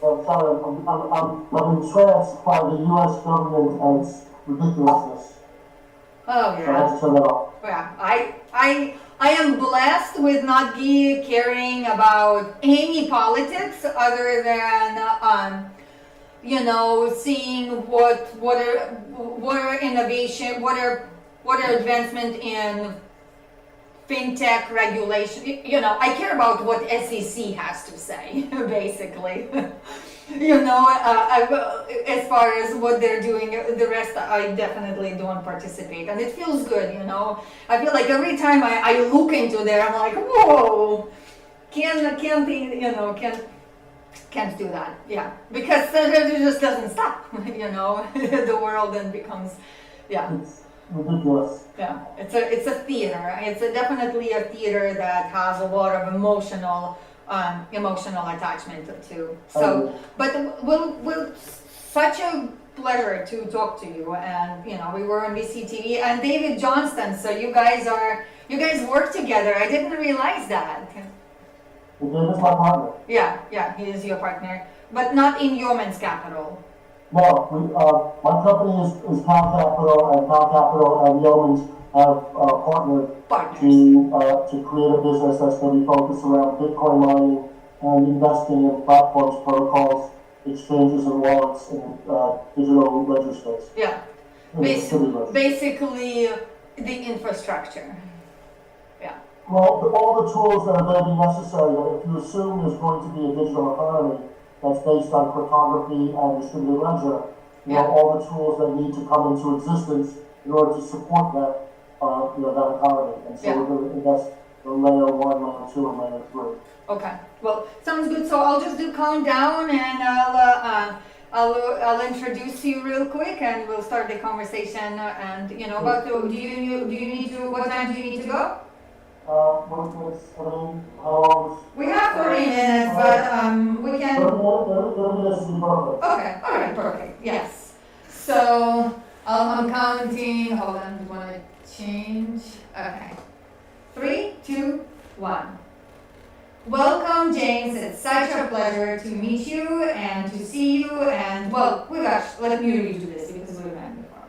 sorry, I'm entranced by the U.S. government and its ridiculousness. Oh So I have yeah. to turn that off. Yeah, I am blessed with not be caring about any politics other than seeing what are innovation, what are advancement in fintech regulation. I care about what SEC has to say, basically. As far as what they're doing, the rest I definitely don't participate, and it feels good. I feel like every time I look into there, I'm like, whoa, can't be, can't do that. Yeah, because it just doesn't stop. The world then becomes, yeah. It's ridiculous. Yeah, it's a theater. It's definitely a theater that has a lot of emotional attachment to. So, but we'll such a pleasure to talk to you. And we were on BCTV and David Johnston. So you guys work together. I didn't realize that. David is my partner. Yeah, he is your partner, but not in Yeoman's Capital. No, my company is Cal Capital, and Cal Capital and Yeomans have partnered to create a business that's going to be focused around Bitcoin mining and investing in platforms, protocols, exchanges, and wallets in digital ledger space. Yeah, basically the infrastructure. Yeah. Well, all the tools that are going to be necessary, if you assume there's going to be a digital economy that's based on cryptography and distributed ledger, all the tools that need to come into existence in order to support that, that economy. And so we're going to invest in layer 1, layer 2, and layer 3. Okay. Well, sounds good. So I'll just do countdown, and I'll introduce you real quick, and we'll start the conversation. And about do you need to? What time do you need to go? How long? We have 30 minutes, but we can. 30 minutes is perfect. Okay. All right. Perfect. Yes. So I'm counting. Hold on. Do you want to change? Okay. 3, 2, 1. Welcome, James. It's such a pleasure to meet you and to see you. And well, let me redo this because we met before.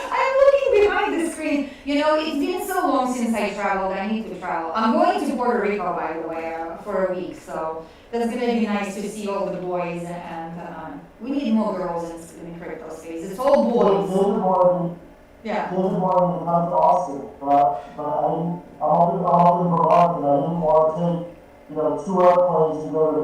I'm looking behind the screen. It's been so long since I traveled. I need to travel. I'm going to Puerto Rico, by the way, for a week. So that's going to be nice to see all the boys. And we need more girls in crypto space. It's all boys. Yeah. David wanted to come to Austin, but I'm hoping for luck, and I didn't want to take 2 airplanes to go to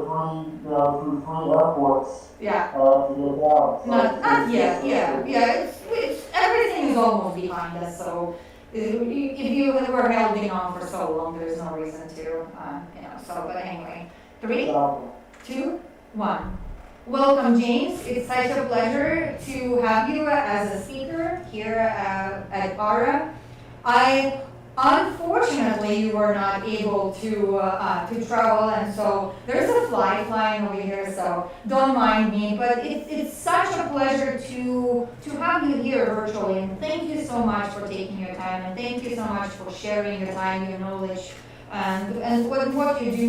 through 3 airports. Yeah. To get down. So not yet. Yeah. It's everything is almost behind us. So if you were holding on for so long, there's no reason to. So, but anyway, 3, 2, 1. Welcome, James. It's such a pleasure to have you as a speaker here at ARA. Unfortunately, you were not able to travel, and so there's a flying over here, so don't mind me. But it's such a pleasure to have you here virtually, and thank you so much for taking your time, and thank you so much for sharing your time, your knowledge, and what you do.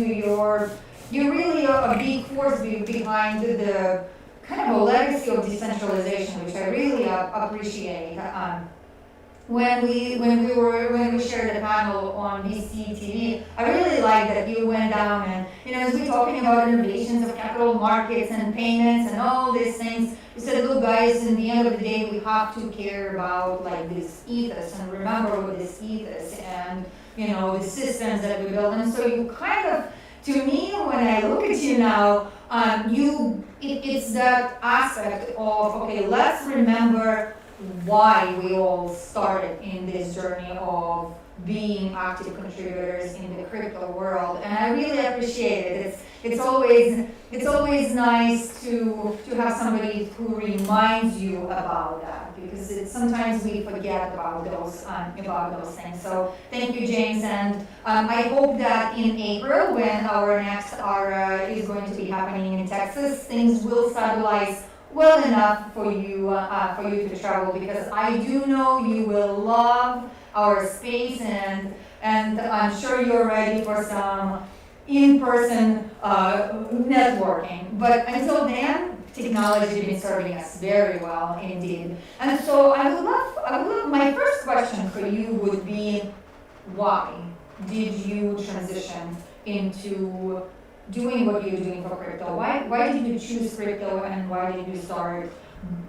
You're really a big force behind the kind of a legacy of decentralization, which I really appreciate. When we shared the panel on BCTV, I really like that you went down and as we're talking about innovations of capital markets and payments and all these things, you said, look, guys, in the end of the day, we have to care about like this ethos and remember what this ethos and the systems that we build. And so you kind of. To me, when I look at you now, it's that aspect of, okay, let's remember why we all started in this journey of being active contributors in the crypto world, and I really appreciate it. It's always nice to have somebody who reminds you about that, because sometimes we forget about those things. So thank you, James, and I hope that in April, when our next ARA is going to be happening in Texas, things will stabilize well enough for you to travel, because I do know you will love our space, and I'm sure you're ready for some in-person networking. But until then, technology has been serving us very well indeed. And so my first question for you would be, why did you transition into doing what you're doing for crypto? Why did you choose crypto, and why did you start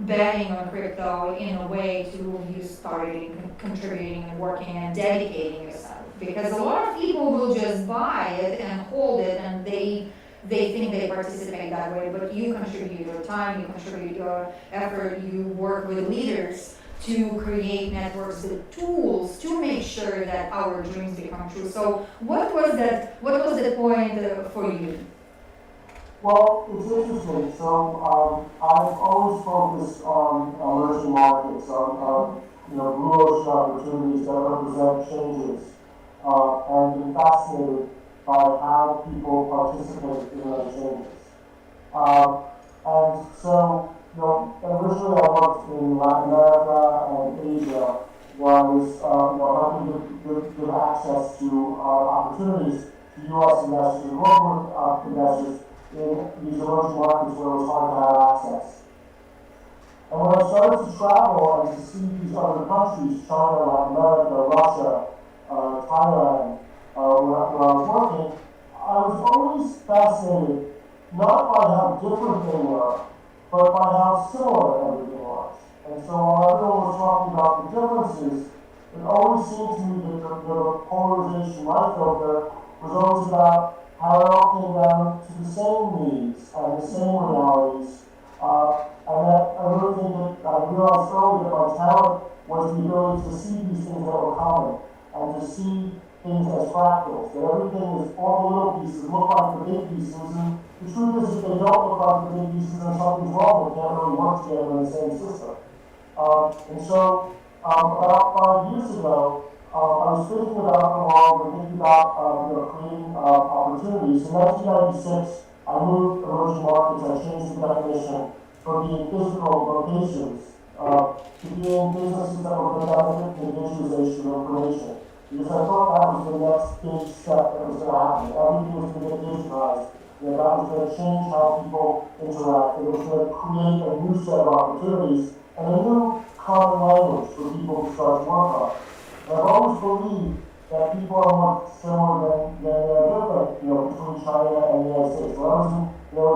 betting on crypto in a way to you started contributing and working and dedicating yourself? Because a lot of people will just buy it and hold it, and they think they participate that way, but you contribute your time, you contribute your effort, you work with leaders to create networks with tools to make sure that our dreams become true. So what was the point for you? Well, it's interesting. So I've always focused on emerging markets, on blue ocean opportunities that represent changes, and been fascinated by how people participate in those changes. And so, originally I worked in Latin America and Asia, where I was helping to give access to opportunities to U.S. investors and global investors in these emerging markets where it was hard to have access. And when I started to travel and to see these other countries, China, Latin America, Russia, Thailand, where I was working, I was always fascinated not by how different they were, but by how similar everything was. And so while everyone was talking about the differences, it always seemed to me that the polarization I felt there was always about how it all came down to the same needs and the same realities. And that I really think that I realized early that my talent was the ability to see these things that were common and to see things as fractals, that everything is all the little pieces look like the big pieces, and the truth is if they don't look like the big pieces, then something's wrong. They can't really work together in the same system. And so about 5 years ago, I was thinking about the world and thinking about creating opportunities. In 1996, I moved emerging markets. I changed the definition from being physical locations to being businesses that were going to benefit from the digitization of information. Because I thought that was the next big step that was going to happen. Everything was going to get digitized. That was going to change how people interact. It was going to create a new set of opportunities and a new common language for people to start to work on. And I've always believed that people are more similar than different, between China and the United States. When I was in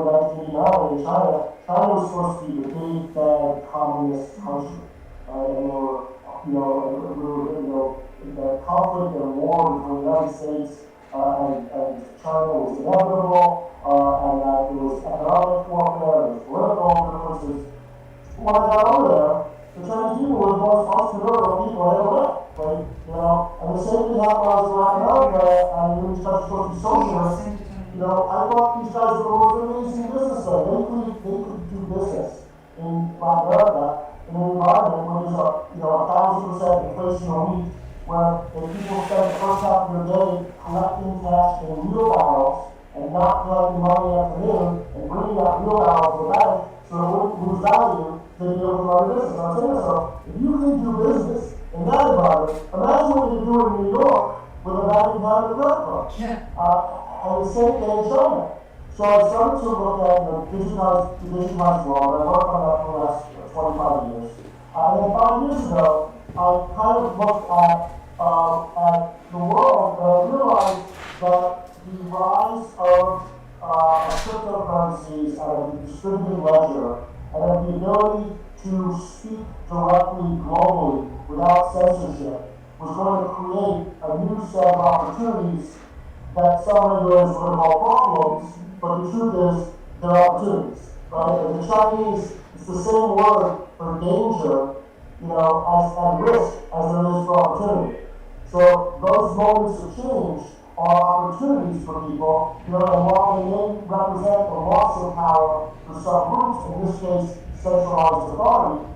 1989 in China, China was supposed to be the big, bad, communist country. And the conflict and war between the United States and China was inevitable, and that there was economic warfare, there was political differences. When I got over there, the Chinese people were the most entrepreneurial people I ever met. Right? And the same thing happened when I was in Latin America, and we were supposed to be socialists. I thought these guys were the most amazing businessmen. They could do business in Latin America in an environment where there's a 1,000% inflation a week, where if people spend the first half of their day collecting cash in wheelbarrows and not collecting money in the afternoon and bringing that wheelbarrow to the bank so it wouldn't lose value to be able to run a business. I'm saying to myself, if you can do business in that environment, imagine what you can do in New York with a bank account and a credit card. And the same thing in China. So I started to look at the digitized world, and I worked on that for the last 25 years. And then 5 years ago, I kind of looked at the world, and I realized that the rise of cryptocurrencies and of the distributed ledger, and of the ability to speak directly globally without censorship, was going to create a new set of opportunities that some regulators would call problems, but the truth is they're opportunities. Right? And the Chinese, it's the same word for danger, as risk as there is for opportunity. So those moments of change are opportunities for people, and while they may represent a loss of power for some groups, in this case centralized authority,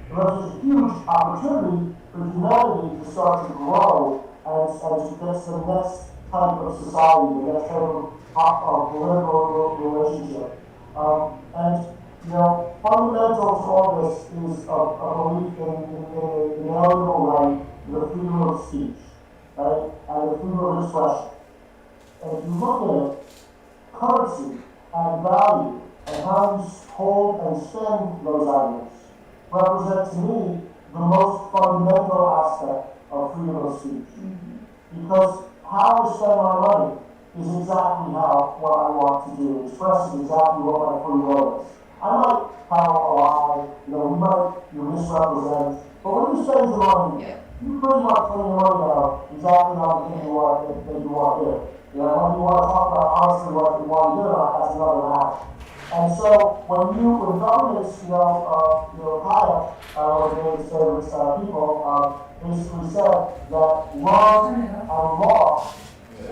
it represents a huge opportunity for humanity to start to grow and to get to the next type of society, the next type of political relationship. Fundamental to all this is a belief in the inalienable right, the freedom of speech, right, and the freedom of expression. And if you look at it, currency and value and how you hold and spend those items represent to me the most fundamental aspect of freedom of speech. Because how I spend my money is exactly how what I want to do, expresses exactly what my free will is. I might tell a lie, you misrepresent, but when you spend your money, Yeah. you pretty much put your money down exactly on the thing that you want to do. When you want to talk about honestly what you want to do, that's another matter. And so when governments, Hayek, one of David's favorite people, basically said that love and law,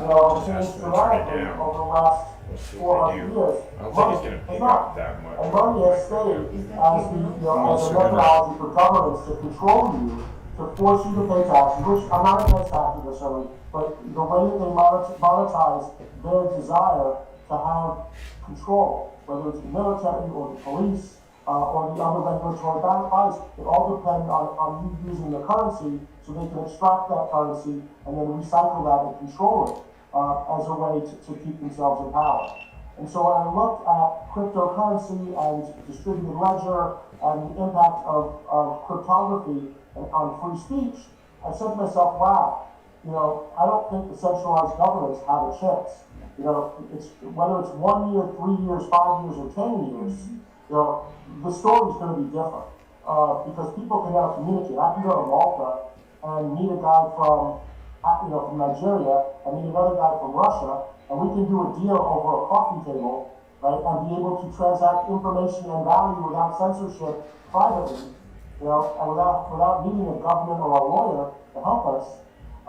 have changed dramatically over the last 400 years. I don't think it's going to pick up that much. And money has stayed as a methodology for governments to control you, to force you to pay taxes, which I'm not against taxes necessarily, but the way that they monetize their desire to have control, whether it's the military or the police or the other regulatory bodies, it all depends on you using the currency so they can extract that currency and then recycle that and control it as a way to keep themselves in power. And so when I looked at cryptocurrency and distributed ledger and the impact of cryptography on free speech, I said to myself, wow, I don't think the centralized governments have a chance. Whether it's 1 year, 3 years, 5 years, or 10 years, the story's going to be different because people can now communicate. I can go to Malta and meet a guy from Nigeria and meet another guy from Russia, and we can do a deal over a coffee table, right, and be able to transact information and value without censorship privately, and without needing a government or a lawyer to help us,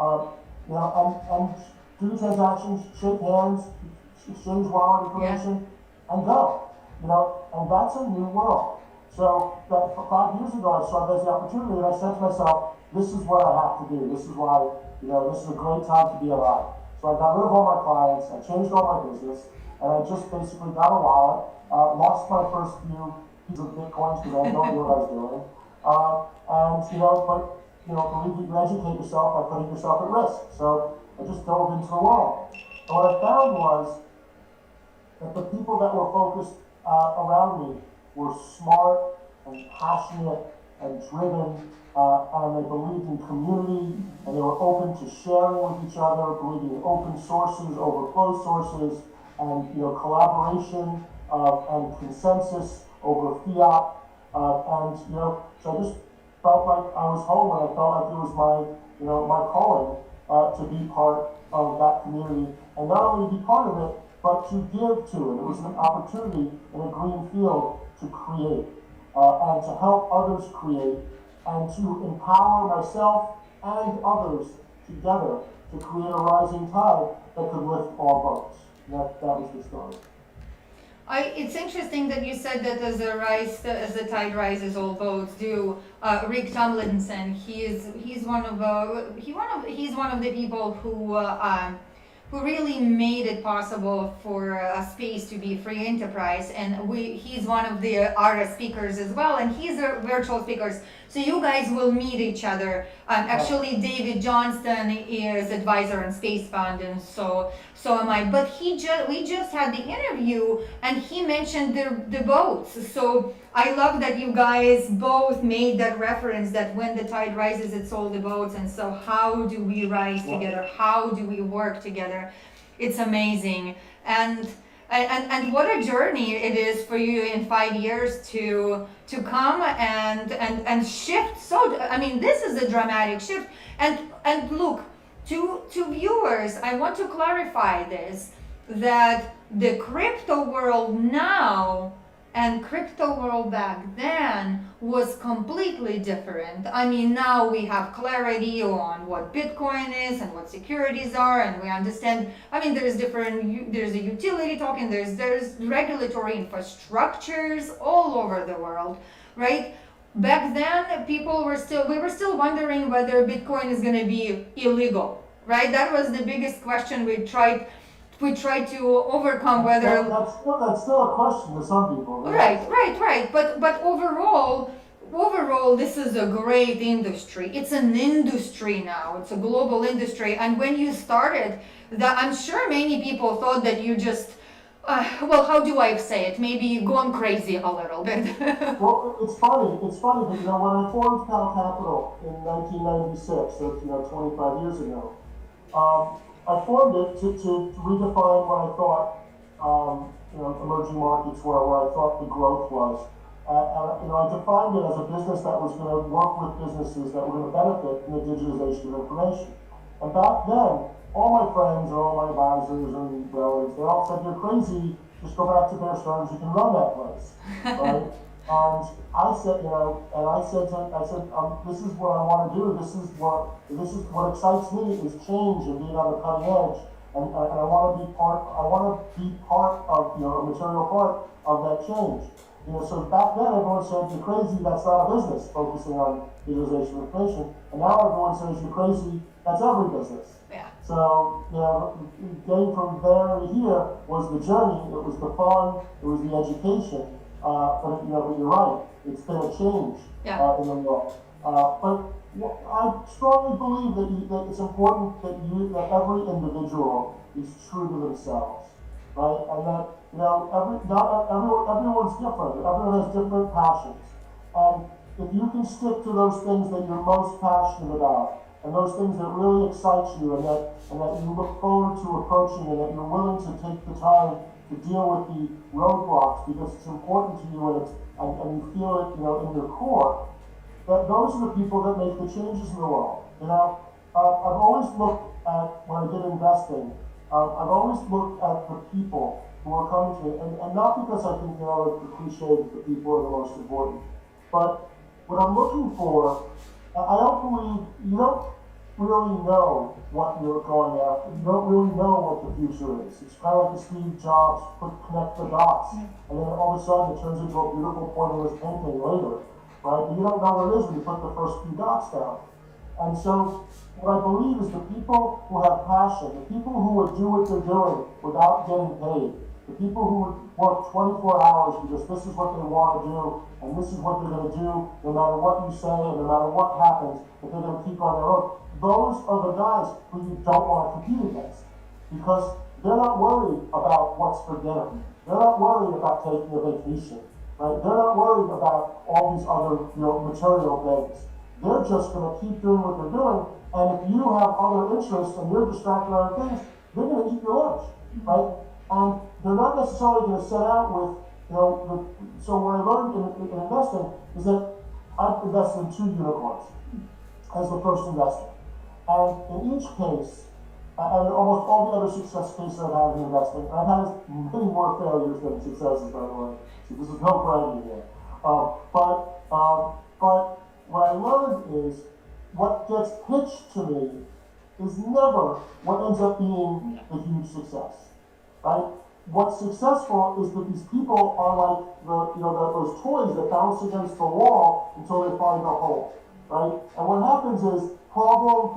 and do transactions, shake hands, exchange wallet information, and go. And that's a new world. So that 5 years ago, I saw there's the opportunity, and I said to myself, this is what I have to do. This is why, this is a great time to be alive. So I got rid of all my clients, I changed all my business, and I just basically got a wallet, lost my first few pieces of Bitcoins because I had no idea what I was doing. Believe you can educate yourself by putting yourself at risk. So I just dove into the world. And what I found was that the people that were focused around me were smart and passionate and driven, and they believed in community, and they were open to sharing with each other, believing in open sources over closed sources, and collaboration and consensus over fiat, so I just felt like I was home, and I felt like it was my calling to be part of that community, and not only be part of it, but to give to it. It was an opportunity in a green field to create and to help others create and to empower myself and others together to create a rising tide that could lift all boats. That was the story. It's interesting that you said that as the tide rises, all boats do. Rick Tomlinson, he's one of the people who really made it possible for a space to be free enterprise, and he's one of our speakers as well, and he's a virtual speakers. So you guys will meet each other. Actually, David Johnston is advisor on Space Fund, and so am I. But we just had the interview, and he mentioned the boats. So I love that you guys both made that reference that when the tide rises, it's all the boats. And so how do we rise together? How do we work together? It's amazing. And what a journey it is for you in 5 years to come and shift. So I mean, this is a dramatic shift. And look, to viewers, I want to clarify this, that the crypto world now and crypto world back then was completely different. I mean, now we have clarity on what Bitcoin is and what securities are, and we understand. I mean, there's a utility token, there's regulatory infrastructures all over the world, right? Back then, we were still wondering whether Bitcoin is going to be illegal, right? That was the biggest question we tried to overcome, whether that's still a question to some people. Right. But overall, overall, this is a great industry. It's an industry now. It's a global industry. And when you started, I'm sure many people thought that you just, well, how do I say it? Maybe gone crazy a little bit. Well, it's funny, but when I formed Cal Capital in 1996, so 25 years ago, I formed it to redefine what I thought, emerging markets were, where I thought the growth was. I defined it as a business that was going to work with businesses that were going to benefit from the digitization of information. And back then, all my friends and all my advisors and relatives, they all said, "You're crazy, just go back to Bear Stearns, you can run that place," right? And I said, this is what I want to do. This is what excites me is change and being on the cutting edge. And I want to be part. I want to be part of, a material part of that change. So back then everyone said, "You're crazy. That's not a business focusing on digitization of information." And now everyone says, "You're crazy. That's every business." Yeah. So, getting from there to here was the journey. It was the fun. It was the education. But you're right. It's been a change in the world. But I strongly believe that it's important that every individual is true to themselves, right? And that everyone's different. Everyone has different passions, and if you can stick to those things that you're most passionate about, and those things that really excite you, and that you look forward to approaching, and that you're willing to take the time to deal with the roadblocks because it's important to you and you feel it, in your core, that those are the people that make the changes in the world. I've always looked at, when I did investing, I've always looked at the people who are coming to me, and not because I think, the cliche that the people are the most important, but what I'm looking for, I don't believe, you don't really know what you're going after. You don't really know what the future is. It's kind of like the Steve Jobs connect the dots, and then all of a sudden it turns into a beautiful pointless painting later, right? But you don't know what it is when you put the first few dots down. And so what I believe is the people who have passion, the people who would do what they're doing without getting paid, the people who would work 24 hours because this is what they want to do, and this is what they're going to do no matter what you say and no matter what happens, that they're going to keep on their own. Those are the guys who you don't want to compete against because they're not worried about what's for dinner. They're not worried about taking a vacation, right? They're not worried about all these other, material things. They're just going to keep doing what they're doing, and if you have other interests and you're distracted by other things, they're going to eat your lunch, right? And they're not necessarily going to set out with, so what I learned in investing is that I've invested in 2 unicorns as the first investment. And in each case, and almost all the other success cases I've had in investing, and I've had many more failures than successes, by the way, so this is no bragging here. But what I learned is what gets pitched to me is never what ends up being a huge success, right? What's successful is that these people are like those toys that bounce against the wall until they find a hole, right? And what happens is problem,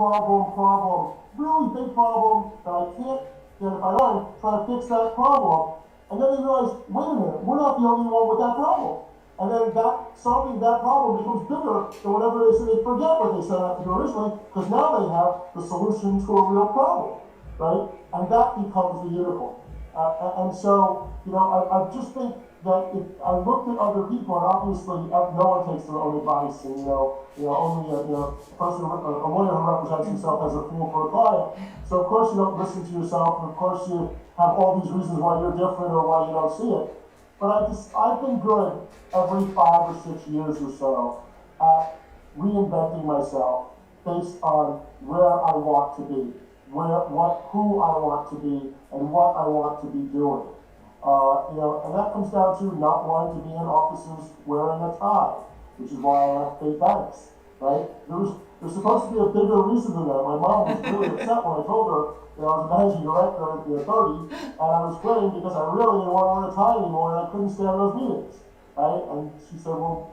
really big problem that I can't get if I learn, try to fix that problem, and then they realize, wait a minute, we're not the only one with that problem. And then solving that problem becomes bigger than whatever they said. They forget what they set out to do originally, because now they have the solution to a real problem, right? And that becomes the unicorn. And so, I just think that if I looked at other people, and obviously no one takes their own advice, and only a lawyer who represents himself as a fool for a client. So of course you don't listen to yourself, and of course you have all these reasons why you're different or why you don't see it. But I've been good every 5 or 6 years or so at reinventing myself based on where I want to be, who I want to be, and what I want to be doing. And that comes down to not wanting to be in offices wearing a tie, which is why I left big banks, right? There's supposed to be a bigger reason than that. My mom was really upset when I told her I was a managing director at 30, and I was quitting because I really didn't want to wear a tie anymore, and I couldn't stand those meetings, right? And she said, well,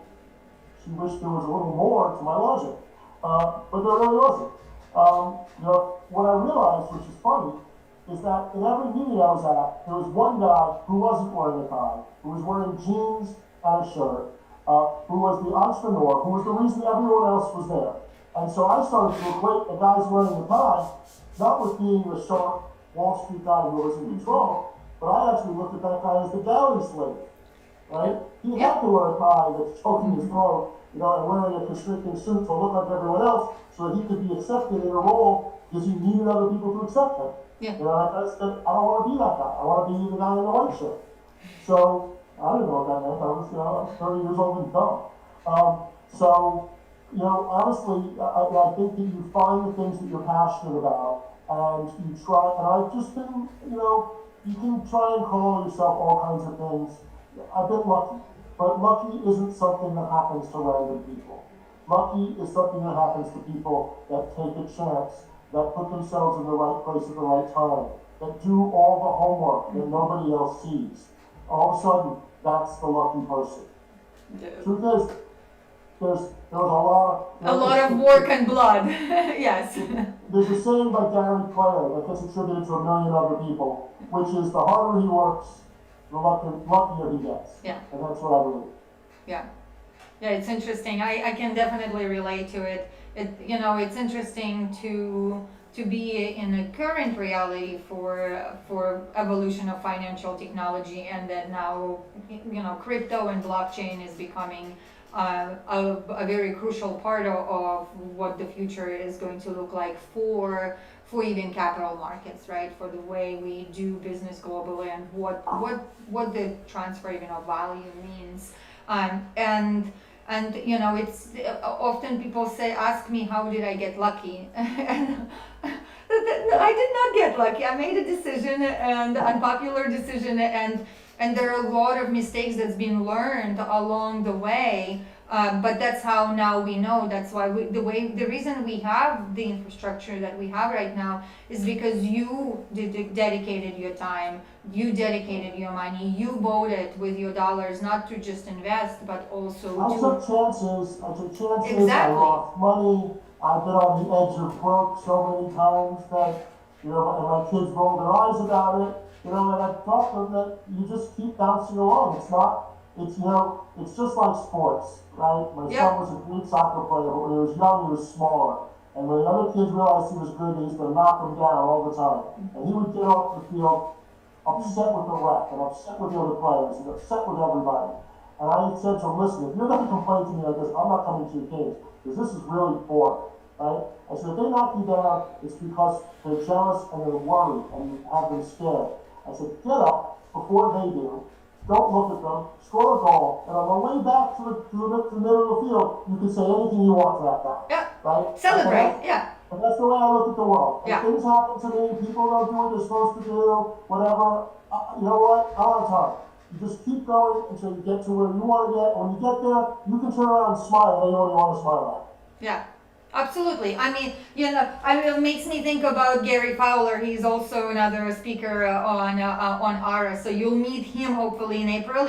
she wished there was a little more to my logic, but there really wasn't. What I realized, which is funny, is that in every meeting I was at, there was one guy who wasn't wearing a tie, who was wearing jeans and a shirt, who was the entrepreneur, who was the reason everyone else was there. And so I started to equate the guys wearing the tie, not with being the sharp Wall Street guy who was in control, but I actually looked at that guy as the galley slave, right? He had to wear a tie that's choking his throat, and wearing a constricting suit to look like everyone else so that he could be accepted in a role because he needed other people to accept him. Yeah. Like I said, I don't want to be that guy. I want to be the guy in the white shirt. So I didn't know what that meant. I was 30 years old and dumb. Honestly, I think that you find the things that you're passionate about, and you try. And I've just been, you can try and call yourself all kinds of things. I've been lucky, but lucky isn't something that happens to random people. Lucky is something that happens to people that take a chance, that put themselves in the right place at the right time, that do all the homework that nobody else sees. All of a sudden, that's the lucky person. Truth is, there's a lot of work and blood. Yes. There's a saying by Gary Player that gets attributed to a million other people, which is the harder he works, the luckier he gets. Yeah. And that's what I believe. Yeah. Yeah, it's interesting. I can definitely relate to it. It's interesting to be in a current reality for evolution of financial technology, and that now crypto and blockchain is becoming a very crucial part of what the future is going to look like for even capital markets, right? For the way we do business globally, and what the transfer even of value means. And it's often people ask me, how did I get lucky? And I did not get lucky. I made a decision, and unpopular decision, and there are a lot of mistakes that's been learned along the way. But that's how now we know. That's why the reason we have the infrastructure that we have right now is because you dedicated your time, you dedicated your money, you voted with your dollars, not to just invest, but also I took chances. Exactly. I lost money. I've been on the edge of broke so many times that, and my kids roll their eyes about it. And I've taught them that you just keep bouncing along. It's just like sports, right? My son was a great soccer player, but when he was young, he was smaller. And when the other kids realized he was good, they used to knock him down all the time. And he would get off the field upset with the ref, and upset with the other players, and upset with everybody. And I said to him, listen, if you're going to complain to me like this, I'm not coming to your games, because this is really boring, right? I said, if they knock you down, it's because they're jealous and they're worried, and you have them scared. I said, get up before they do. Don't look at them, score a goal, and on the way back to the middle of the field, you can say anything you want to that guy. Yeah. Right? Celebrate, yeah. And that's the way I look at the world. Yeah. Things happen to me, people don't do what they're supposed to do, whatever. You know what? I don't have time. You just keep going until you get to where you want to get. When you get there, you can turn around and smile at anyone you want to smile at. Yeah. Absolutely. I mean, it makes me think about Gary Fowler. He's also another speaker on ARA. So you'll meet him hopefully in April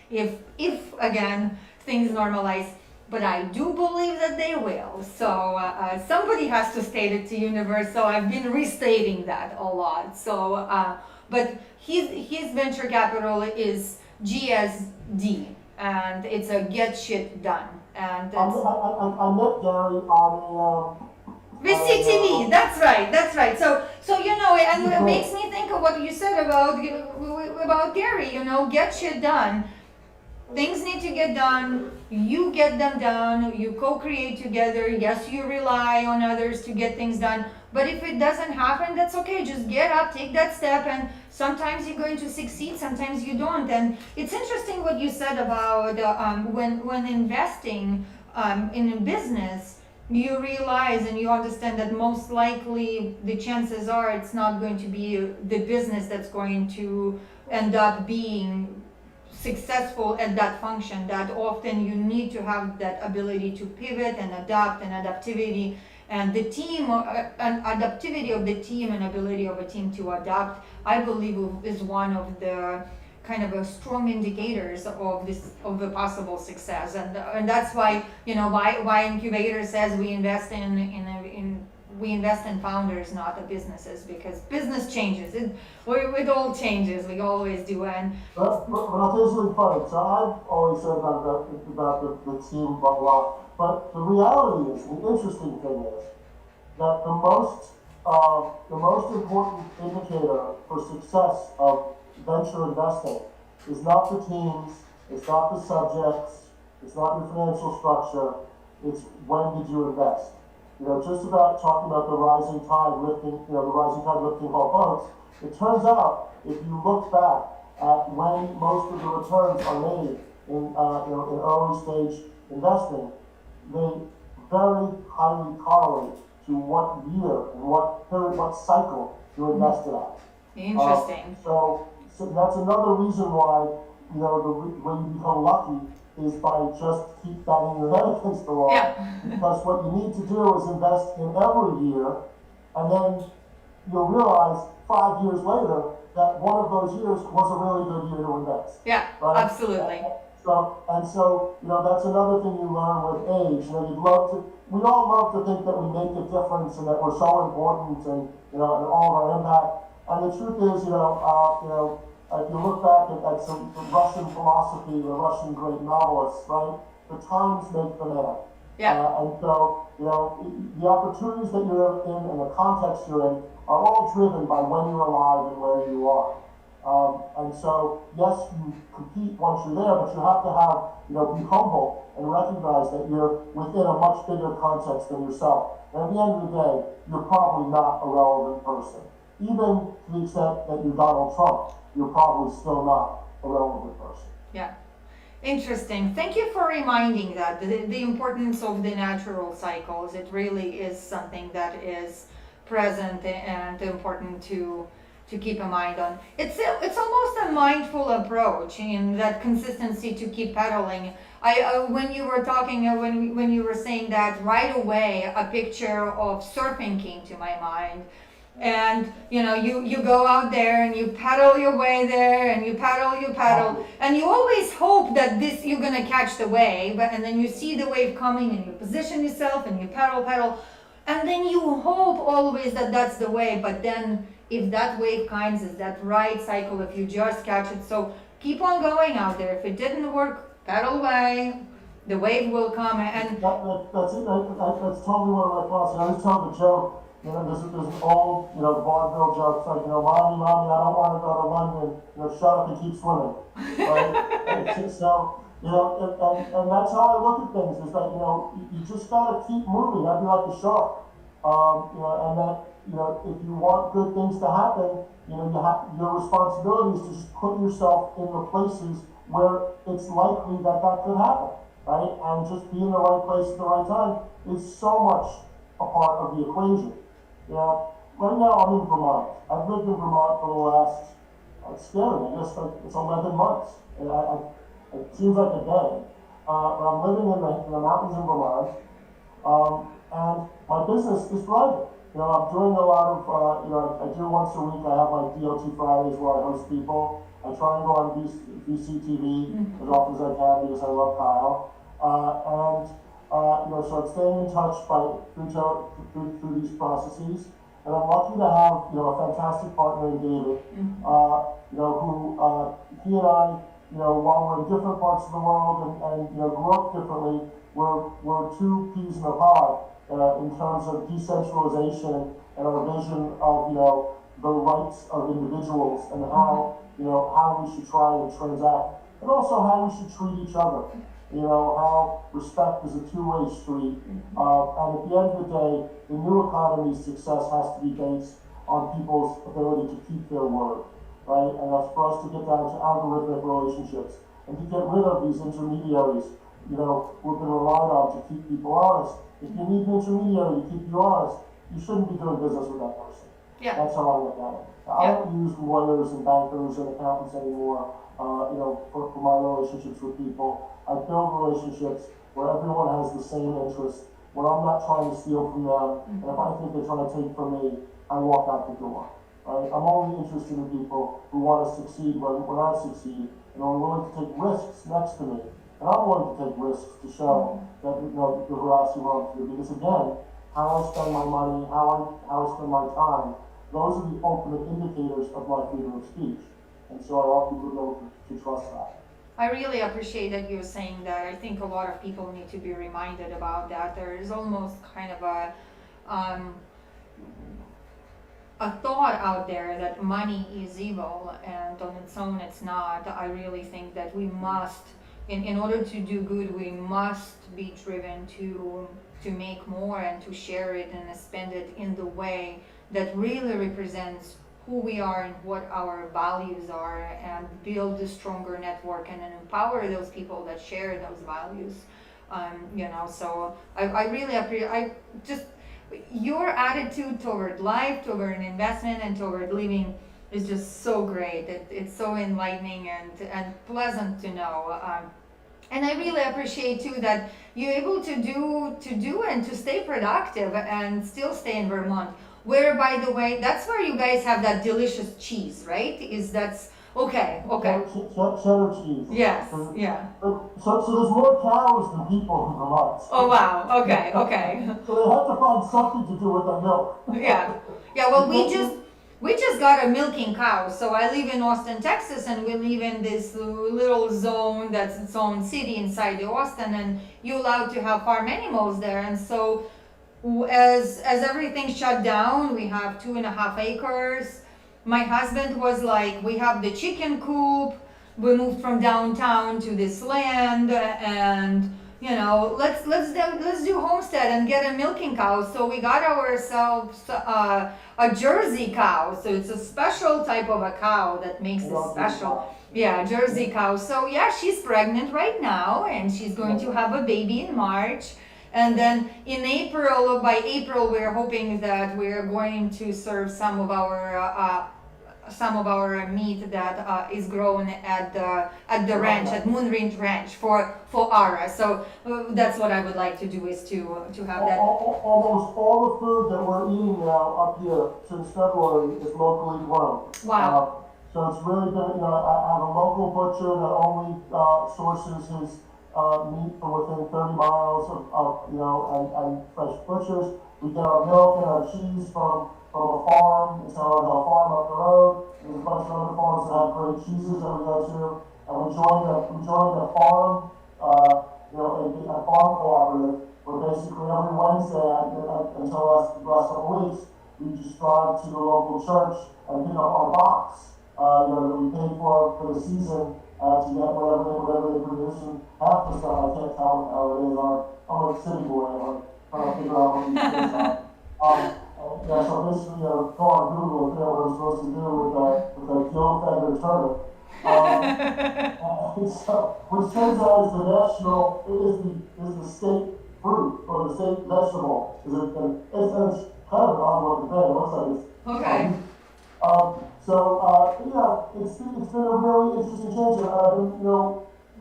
if again things normalize. But I do believe that they will. So somebody has to state it to universe. So I've been restating that a lot. So, but his venture capital is GSD, and it's a get shit done. And I met Gary on with CTV, that's right. So and it makes me think of what you said about Gary. Get shit done. Things need to get done. You get them done. You co-create together. Yes, you rely on others to get things done. But if it doesn't happen, that's okay. Just get up, take that step, and sometimes you're going to succeed, sometimes you don't. And it's interesting what you said about when investing in a business, you realize and you understand that most likely the chances are it's not going to be the business that's going to end up being successful at that function. That often you need to have that ability to pivot and adapt and adaptivity. And the team, and adaptivity of the team and ability of a team to adapt, I believe is one of the kind of a strong indicators of the possible success. And that's why, why Incubator says we invest in we invest in founders, not the businesses, because business changes. It all changes. We always do. And But I'll tell you something funny. So I've always said about the team, blah, blah. But the reality is, the interesting thing is, that the most important indicator for success of venture investing is not the teams, it's not the subjects, it's not your financial structure, it's when did you invest. You know, just about talking about the rising tide lifting, the rising tide lifting all boats, it turns out, if you look back at when most of the returns are made in early stage investing, they very highly correlate to what year and what period, what cycle you invested at. interesting. So that's another reason why, when you become lucky is by just keep banging your head against the wall. Yeah. Because what you need to do is invest in every year, and then you'll realize 5 years later that one of those years was a really good year to invest. Yeah, right? absolutely. So that's another thing you learn with age. We all love to think that we make a difference and that we're so important and all of our impact. And the truth is, if you look back at some Russian philosophy, the Russian great novelists, right? The times make the man. Yeah. And so, the opportunities that you're in and the context you're in are all driven by when you're alive and where you are. And so, yes, you compete once you're there, but you have to be humble and recognize that you're within a much bigger context than yourself. And at the end of the day, you're probably not a relevant person. Even to the extent that you're Donald Trump, you're probably still not a relevant person. Yeah. Interesting. Thank you for reminding that the importance of the natural cycles. It really is something that is present and important to keep in mind on. It's almost a mindful approach in that consistency to keep pedaling. When you were talking, when you were saying that, right away a picture of surfing came to my mind. And you go out there and you paddle your way there and you paddle and you always hope that you're gonna catch the wave, and then you see the wave coming and you position yourself and you paddle, and then you hope always that that's the wave. But then if that wave comes, is that right cycle if you just catch it. So keep on going out there. If it didn't work, paddle away, the wave will come. And that's totally one of my thoughts. I was telling the joke. There's an old, vaudeville joke. It's like, mommy, I don't want to go to London. Shut up and keep swimming. Right? And that's how I look at things. Is that you just gotta keep moving. That'd be like a shark. And that if you want good things to happen, your responsibility is to just put yourself in the places where it's likely that could happen, right? And just be in the right place at the right time is so much a part of the equation. Right now I'm in Vermont. I've lived in Vermont for the last, it's scary, I guess it's 11 months. And it seems like a day. But I'm living in the mountains in Vermont, and my business is thriving. I'm doing a lot of, I do once a week, I have my DOT Fridays where I host people. I try and go on VCTV as often as I can because I love Kyle. So I'm staying in touch through these processes, and I'm lucky to have a fantastic partner in David, who he and I, while we're in different parts of the world and grew up differently, we're two peas in a pod in terms of decentralization and our vision of the rights of individuals and how we should try and transact, and also how we should treat each other. How respect is a two-way street. And at the end of the day, the new economy's success has to be based on people's ability to keep their word, right? And that's for us to get down to algorithmic relationships and to get rid of these intermediaries, who've been relied on to keep people honest. If you need an intermediary to keep you honest, you shouldn't be doing business with that person. Yeah. That's how I look at it. I don't use lawyers and bankers and accountants anymore, for my relationships with people. I build relationships where everyone has the same interest, where I'm not trying to steal from them, and if I think they're trying to take from me, I walk out the door. Right? I'm only interested in people who want to succeed when I succeed, and are willing to take risks next to me. And I'm willing to take risks to show that the veracity we're on to. Because again, how I spend my money, how I spend my time, those are the ultimate indicators of my freedom of speech. And so I want people to be able to trust that. I really appreciate that you're saying that. I think a lot of people need to be reminded about that. There is almost kind of um, a thought out there that money is evil, and on its own it's not. I really think that we must, in order to do good, we must be driven to make more and to share it and spend it in the way that really represents who we are and what our values are, and build a stronger network and empower those people that share those values. So I really appreciate, I just, your attitude toward life, toward an investment, and toward living is just so great. It's so enlightening and pleasant to know. And I really appreciate too that you're able to do and to stay productive and still stay in Vermont. Where, by the way, that's where you guys have that delicious cheese, right? Is that's okay? Okay. Cheddar cheese. Yes. Yeah. So there's more cows than people in Vermont. Oh wow. Okay. Okay. So they have to find something to do with the milk. Yeah. Yeah. Well, we just got a milking cow. So I live in Austin, Texas, and we live in this little zone that's its own city inside the Austin, and you're allowed to have farm animals there. And so as everything shut down, we have 2.5 acres. My husband was like, we have the chicken coop. We moved from downtown to this land, and let's do homestead and get a milking cow. So we got ourselves a Jersey cow. So it's a special type of a cow that makes it special. Yeah, Jersey cow. So yeah, she's pregnant right now, and she's going to have a baby in March. And then in April, by April, we're hoping that we're going to serve some of our meat that is grown at the ranch, at Moonridge Ranch for Ara. So that's what I would like to do, is to have that. Almost all the food that we're eating now up here since February is locally grown. Wow. So it's really good. I have a local butcher that only sources his meat from within 30 miles and fresh butchers. We get our milk and our cheese from a farm. It's our farm up the road. There's a bunch of other farms that have great cheeses that we go to. And we joined a farm, a farm cooperative, where basically every Wednesday until the last couple of weeks, we just drive to the local church and pick up our box, that we pay for the season, to get whatever they produce. And half the stuff I can't tell how it is. I'm a city boy. I'm trying to figure out what these things are. So basically, go on Google and figure out what I'm supposed to do with a gill-feathered turnip. Which turns out is the state fruit, or the state vegetable. It's kind of an odd looking thing. It looks like it's... Okay. It's been a really interesting change. I've been,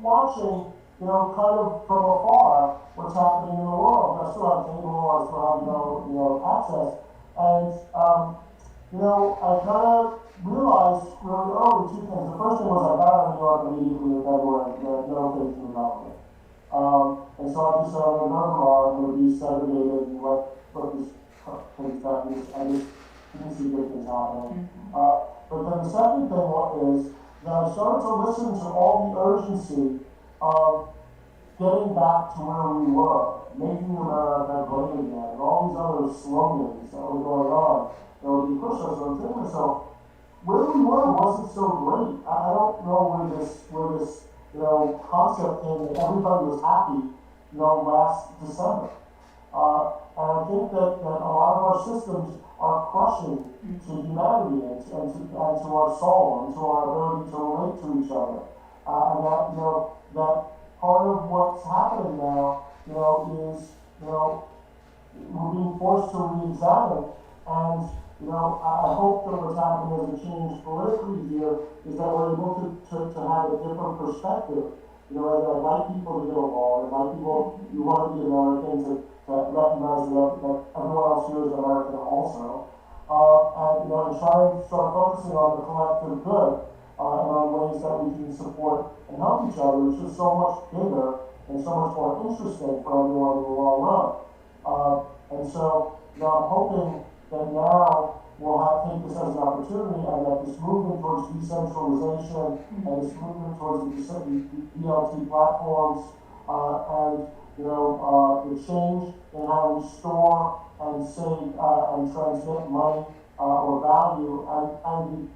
watching, kind of from afar what's happening in the world. I still have cable, I still have, access. And, I kind of realized really early two things. The first thing was I got out of New York immediately in February, no faith in development. And so I just said, I'm going to be segregated and let this things happen. I just didn't see good things happening. But then the second thing is that I started to listen to all the urgency of getting back to where we were, making America great again, and all these other slogans that were going on. You push us, and I'm thinking to myself, where we were wasn't so great. I don't know where this concept came that everybody was happy, last December. And I think that a lot of our systems are crushing to humanity and to our soul and to our ability to relate to each other. And that part of what's happening now, is, we're being forced to re-examine. And, I hope that what's happening as a change politically here is that we're able to have a different perspective. I'd like people to get along, I'd like people who want to be American to recognize that everyone else here is American also. And try and start focusing on the collective good, and on ways that we can support and help each other. It's just so much bigger and so much more interesting for everyone in the long run. And And so, I'm hoping that now we'll take this as an opportunity and that this movement towards decentralization and this movement towards the DLT platforms and the change in how we store and save and transmit money or value and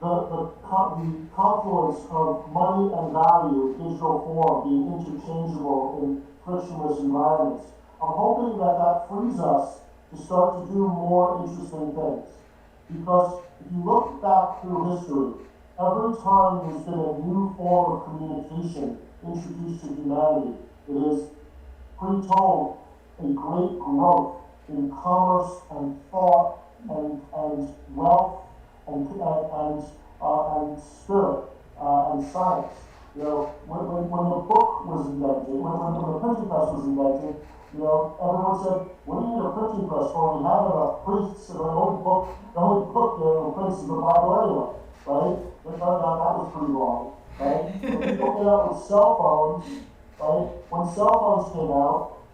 the confluence of money and value, digital form, being interchangeable in frictionless environments. I'm hoping that frees us to start to do more interesting things. Because if you look back through history, every time there's been a new form of communication introduced to humanity, it is pre-told a great growth in commerce and thought and wealth and spirit and science. When the book was invented, when the printing press was invented, everyone said, "What do you need a printing press for? We have enough priests and the only book there that prints is the Bible anyway, right?" It turned out that was pretty wrong, right? When people came out with cell phones, right? When cell phones came out,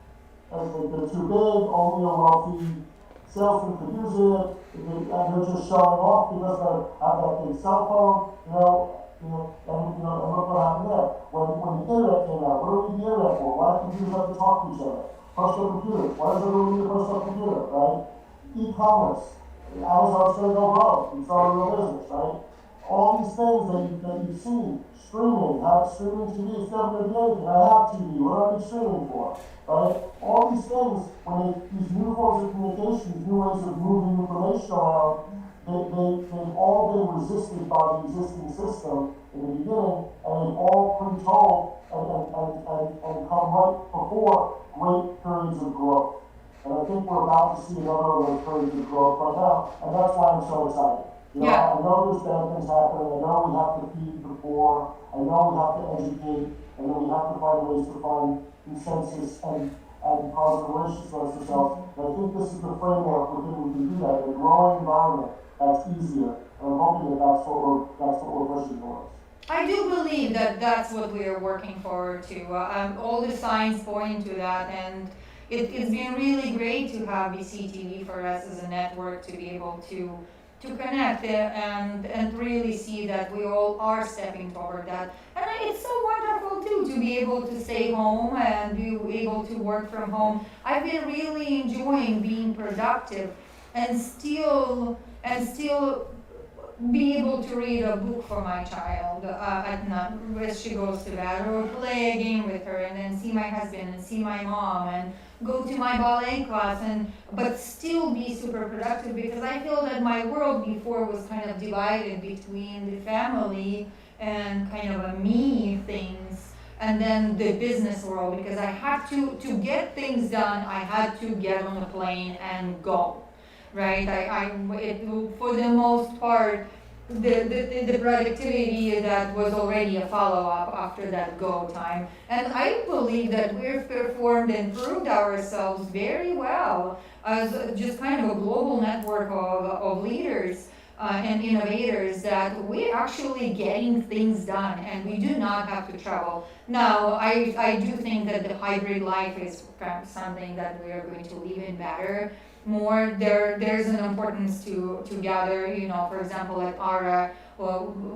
they're too big, only a wealthy salesman could use it, and they're just showing off because they have that big cell phone, and look what happened there. When the internet came out, what do we need the internet for? Why do computers have to talk to each other? Personal computers. Why does everyone need a personal computer, right? E-commerce. Amazon's going to go broke. It's not a real business, right? All these things that you've seen, streaming, streaming TV, it's never going to be anything. I have TV, what do I need streaming for? Right? All these things, these new forms of communication, these new ways of moving information around, they've all been resisted by the existing system in the beginning, and they've all pre-told and come right before great periods of growth. And I think we're about to see another of those periods of growth right now, and that's why I'm so excited. I know there's bad things happening, I know we have to feed the poor, I know we have to educate, and then we have to find ways to find consensus and positive relationships amongst ourselves. And I think this is the framework within we can do that, in a growing environment that's easier. And I'm hoping that's what we're pushing towards. I do believe that that's what we are working forward to. All the signs point to that, and it's been really great to have BCTV for us as a network to be able to connect and really see that we all are stepping toward that. And it's so wonderful too to be able to stay home and be able to work from home. I've been really enjoying being productive and still be able to read a book for my child at night as she goes to bed, or play a game with her, and then see my husband and see my mom and go to my ballet class, but still be super productive, because I feel that my world before was kind of divided between the family and kind of a me things, and then the business world, because I had to get things done, I had to get on a plane and go. Right, for the most part, the productivity that was already a follow-up after that go time, and I believe that we've performed and proved ourselves very well as just kind of a global network of leaders and innovators, that we're actually getting things done and we do not have to travel. Now, I do think that the hybrid life is kind of something that we are going to live in better. More there's an importance to gather, for example, at ARA,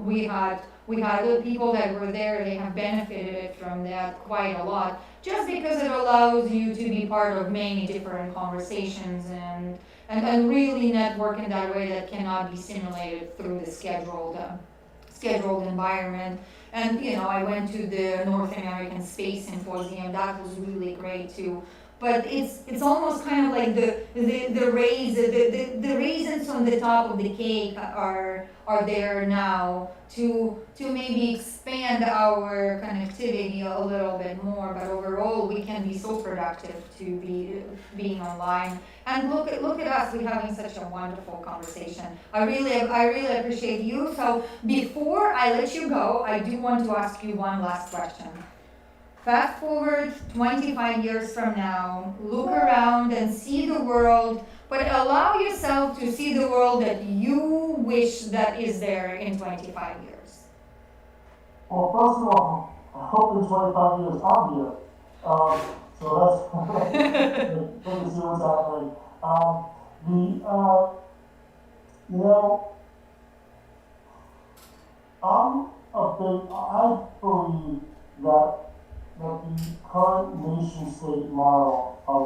we had the people that were there, they have benefited from that quite a lot, just because it allows you to be part of many different conversations and really network in that way that cannot be simulated through the scheduled environment. And I went to the North American Space Symposium, that was really great too. But it's almost kind of like the raisins on the top of the cake are there now to maybe expand our connectivity a little bit more. But overall, we can be so productive to being online. And look at us, we're having such a wonderful conversation. I really appreciate you. So before I let you go, I do want to ask you one last question. Fast forward 25 years from now, look around and see the world, but allow yourself to see the world that you wish that is there in 25 years. Well, first of all, I hope in 25 years I'm here. So that's, good to see what's happening. You know, I believe that the current nation state model of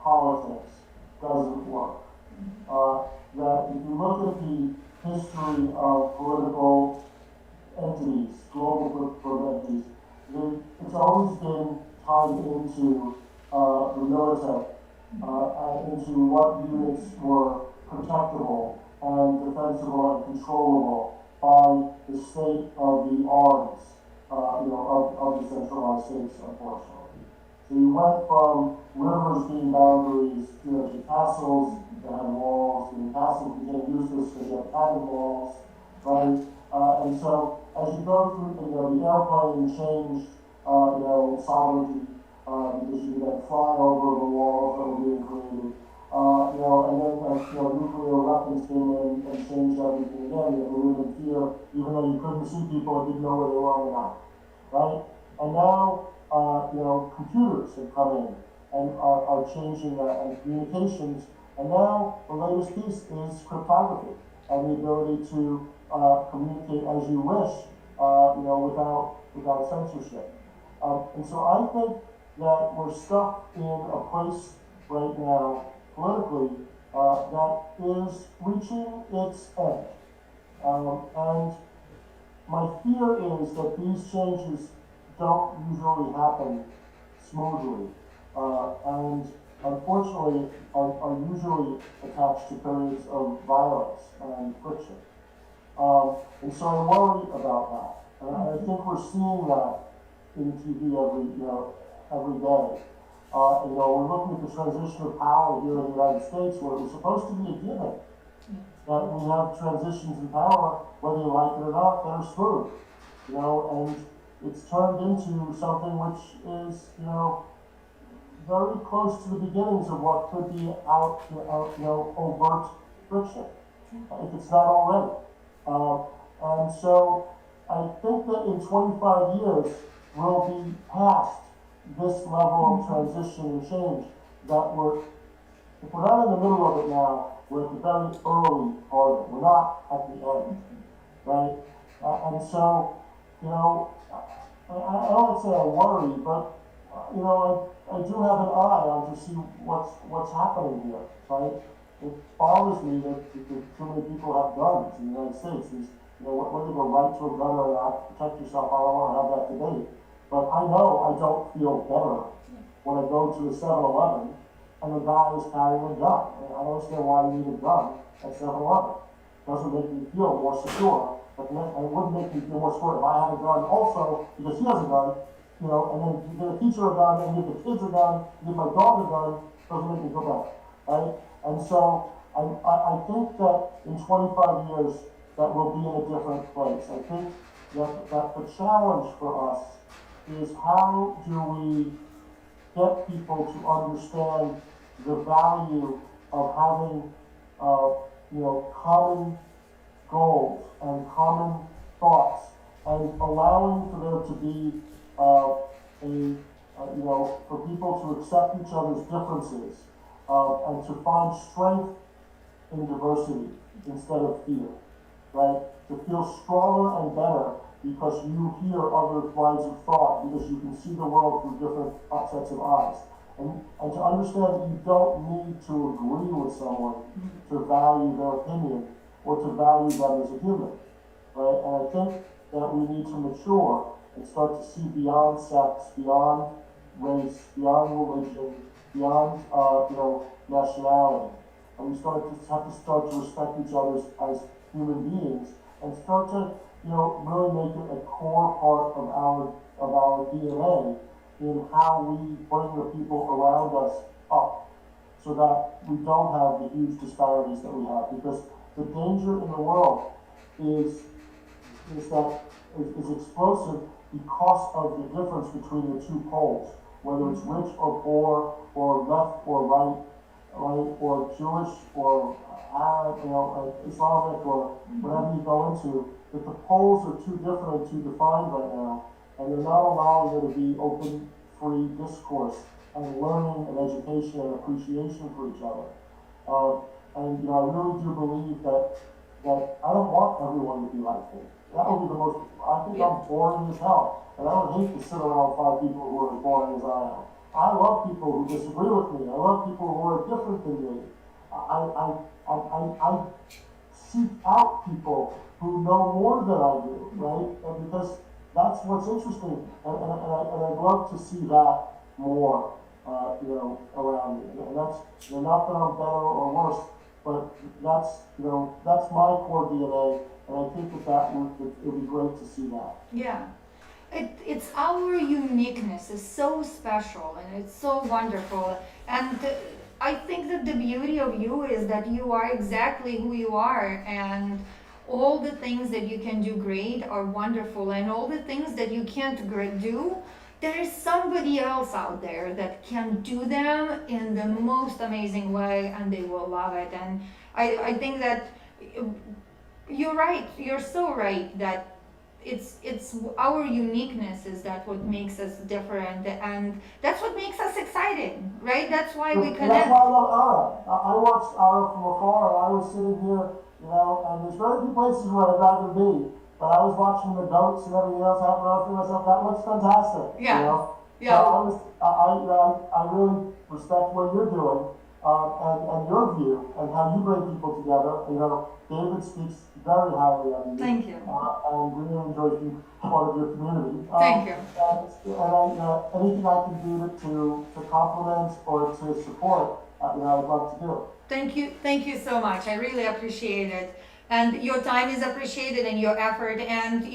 politics doesn't work. That if you look at the history of political entities, global political entities, it's always been tied into the military, and into what units were protectable and defensible and controllable by the state of the arms, of the centralized states, unfortunately. So you went from rivers being boundaries, to castles that had walls, and castles became useless because you had cannon walls, right? And so as you go through, the airplane changed, sovereignty, because you then fly over the walls that were being created. And then nuclear weapons came in and changed everything again. You live in fear, even though you couldn't see people and didn't know where they were on the map, right? And now, computers have come in and are changing that, and communications. And now the latest piece is cryptography and the ability to communicate as you wish, without censorship. And so I think that we're stuck in a place right now, politically, that is reaching its end. And my fear is that these changes don't usually happen smoothly, and unfortunately are usually attached to periods of violence and friction. And so I worry about that. And I think we're seeing that in TV every day. We're looking at the transition of power here in the United States, where it was supposed to be a given that we have transitions in power, whether you like it or not, that are smooth. And it's turned into something which is, very close to the beginnings of what could be overt friction, if it's not already. And so I think that in 25 years, we'll be past this level of transition and change, that if we're not in the middle of it now, we're at the very early part of it. We're not at the end, right? And so, I don't say I worry, but, I do have an eye on to see what's happening here, right? It bothers me that too many people have guns in the United States. Whether you have a right to a gun or not, protect yourself, I don't want to have that debate. But I know I don't feel better when I go to the 7-Eleven and the guy is carrying a gun. I don't understand why you need a gun at 7-Eleven. Doesn't make me feel more secure, but it wouldn't make me feel more secure if I had a gun also, because he has a gun, and then you give a teacher a gun, and you give the kids a gun, you give my dog a gun, doesn't make me feel better, right? And so I think that in 25 years, that we'll be in a different place. I think that the challenge for us is, how do we get people to understand the value of having, common goals and common thoughts, and allowing for there to be for people to accept each other's differences, and to find strength in diversity instead of fear, right? To feel stronger and better because you hear other lines of thought, because you can see the world through different sets of eyes. And to understand that you don't need to agree with someone to value their opinion or to value them as a human, right? And I think that we need to mature and start to see beyond sex, beyond race, beyond religion, beyond nationality. And we have to start to respect each other as human beings, and start to really make it a core part of our DNA in how we bring the people around us up, so that we don't have the huge disparities that we have. Because the danger in the world is explosive because of the difference between the two poles, whether it's rich or poor, or left or right, or Jewish or Arab, Islamic, or whatever you go into. That the poles are too different and too defined right now, and they're not allowing there to be open, free discourse and learning and education and appreciation for each other. And I really do believe that I don't want everyone to be like me. That would be the most. I think I'm boring as hell, and I would hate to sit around five people who are as boring as I am. I love people who disagree with me. I love people who are different than me. I seek out people who know more than I do, right? And because that's what's interesting, and I'd love to see that more, around me. And that's, not that I'm better or worse, but that's my core DNA, and I think it would be great to see that. Yeah. It's our uniqueness is so special and it's so wonderful. And I think that the beauty of you is that you are exactly who you are, and all the things that you can do great are wonderful, and all the things that you can't do, there is somebody else out there that can do them in the most amazing way, and they will love it. And I think that you're right. You're so right that it's our uniqueness is that what makes us different, and that's what makes us exciting, right? That's why we And that's connect. why I love Ara. I watched Ara from afar. I was sitting here, and there's very few places where I'd rather be. But I was watching the goats and everything else happen. I was thinking to myself, that looks fantastic. Yeah. So I really respect what you're doing, and your view and how you bring people together. David speaks very highly of you. Thank you. And really enjoys being part of your community. Thank you. And anything I can do to compliment or to support, I'd love to do. Thank you so much. I really appreciate it. And your time is appreciated, and your effort, and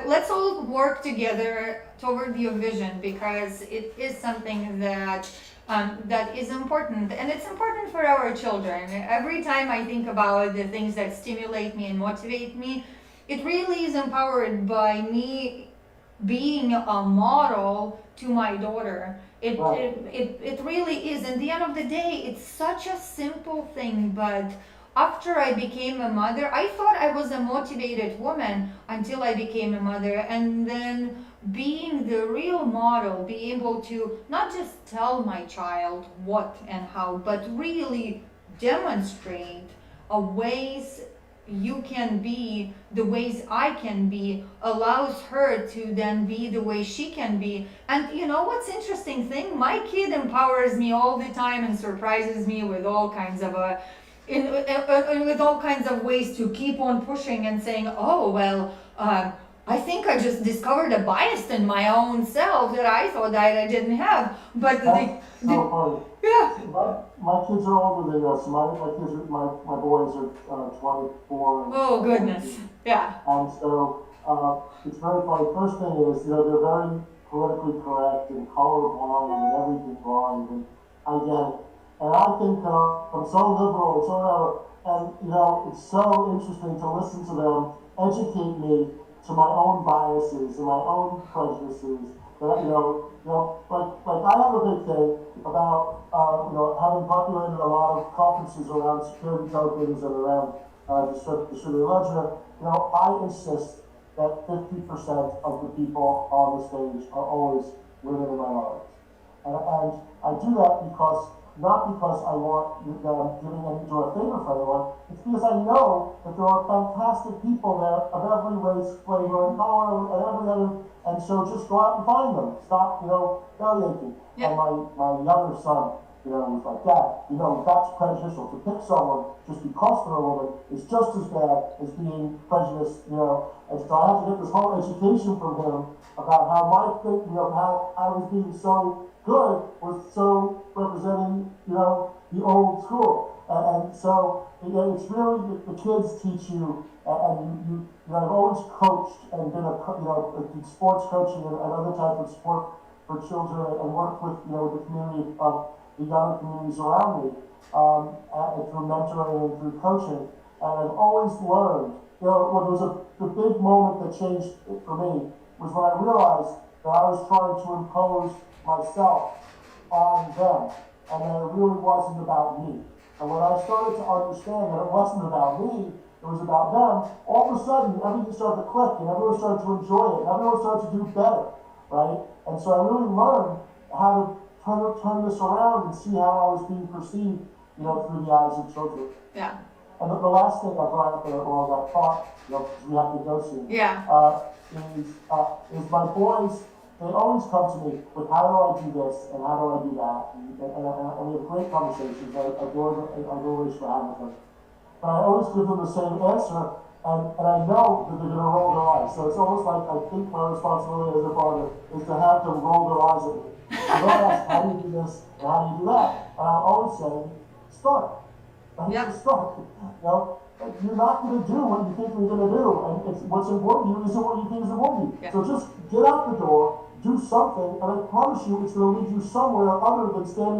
let's all work together toward your vision, because it is something that is important, and it's important for our children. Every time I think about the things that stimulate me and motivate me, it really is empowered by me being a model to my daughter. It really is. In the end of the day, it's such a simple thing, but after I became a mother, I thought I was a motivated woman until I became a mother, and then being the real model, be able to not just tell my child what and how, but really demonstrate ways you can be the ways I can be, allows her to then be the way she can be. And what's interesting thing? My kid empowers me all the time and surprises me with all kinds of with all kinds of ways to keep on pushing and saying, oh well, I think I just discovered a bias in my own self that I thought that I didn't have. But That's so funny. yeah. My kids are older than us. My boys are 24. Oh goodness. Yeah. And so it's very funny. First thing is, they're very politically correct and colorblind and everything blind, and I get it. And I think I'm so liberal and so whatever, and it's so interesting to listen to them educate me to my own biases and my own prejudices. That like I have a big thing about having populated a lot of conferences around security tokens and around distributed ledger. I insist that 50% of the people on the stage are always women and minorities, and I do that not because I want giving any do a favor for anyone. It's because I know that there are fantastic people there of every race, flavor, and color, and every other. And so just go out and find them. Stop, bellyaching. Yeah. And my younger son, was like, Dad, that's prejudicial. To pick someone just because they're a woman is just as bad as being prejudiced, And so I had to get this whole education from him about how my thinking of how I was being so good was so representing, the old school. And so, it's really, the kids teach you, and I've always coached and been did sports coaching and other types of sport for children, and worked with, the community of the younger communities around me, through mentoring and through coaching. And I've always learned, the big moment that changed it for me was when I realized that I was trying to impose myself on them, and that it really wasn't about me. And when I started to understand that it wasn't about me, it was about them, all of a sudden everything started to click, and everyone started to enjoy it, and everyone started to do better, right? And so I really learned how to turn this around and see how I was being perceived, through the eyes of children. Yeah. And the last thing I brought up there, or that thought, because we have to go soon. Yeah. Is my boys, they always come to me with how do I do this and how do I do that, and we have great conversations. I adore Rachel having them. But I always give them the same answer, and I know that they're going to roll their eyes. So it's almost like I think my responsibility as a father is to have them roll their eyes at me. I don't ask how do you do this and how do you do that, and I'll always say, start. Yeah. Just start. You're not going to do what you think you're going to do, and what's important to you isn't what you think is important to you. Yeah. So just get out the door, do something, and I promise you it's going to lead you somewhere other than standing